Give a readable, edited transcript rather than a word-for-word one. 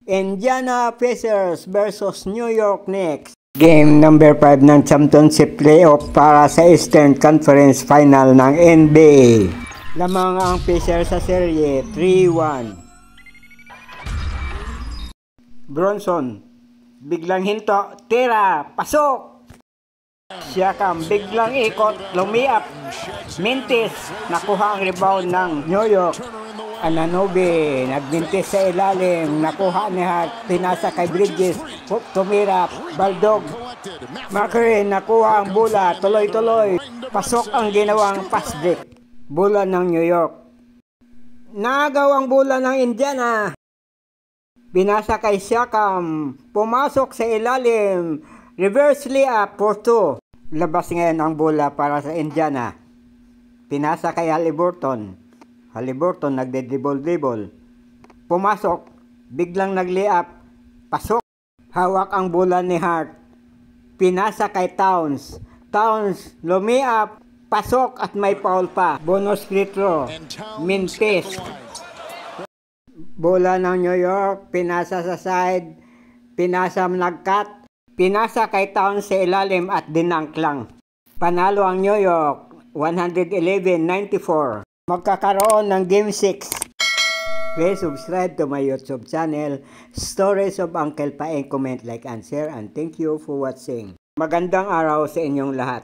Indiana Pacers versus New York Knicks. Game number 5 ng championship playoff para sa Eastern Conference Final ng NBA. Lamang ang Pacers sa serye 3-1. Bronson, biglang hinto, tira, pasok! Siakam, biglang ikot, lumiap, mintis, nakuha ang rebound ng New York. Anunoby, nagmintis sa ilalim, nakuha ni Hart, pinasa kay Bridges, tumira, Baldog, Macri, nakuha ang bola, tuloy-tuloy, pasok ang ginawang pass break. Bola ng New York. Nagaw ang bola ng Indiana. Binasa kay Siakam, pumasok sa ilalim, reverse layup for 2. Labas ngayon ang bola para sa Indiana. Pinasa kay Haliburton. Haliburton nagde-dribble. Pumasok, biglang nag-layup, pasok. Hawak ang bola ni Hart. Pinasa kay Towns. Towns, lumiap, pasok at may foul pa. Bonus free throw. Mintis. Bola ng New York, pinasa sa side, pinasa nag-cut, pinasa kay Towns sa ilalim at dinunk lang. Panalo ang New York, 111-94. Magkakaroon ng Game 6. Please subscribe to my YouTube channel, Stories of Uncle Paeng. Comment, like, and share, and thank you for watching. Magandang araw sa inyong lahat.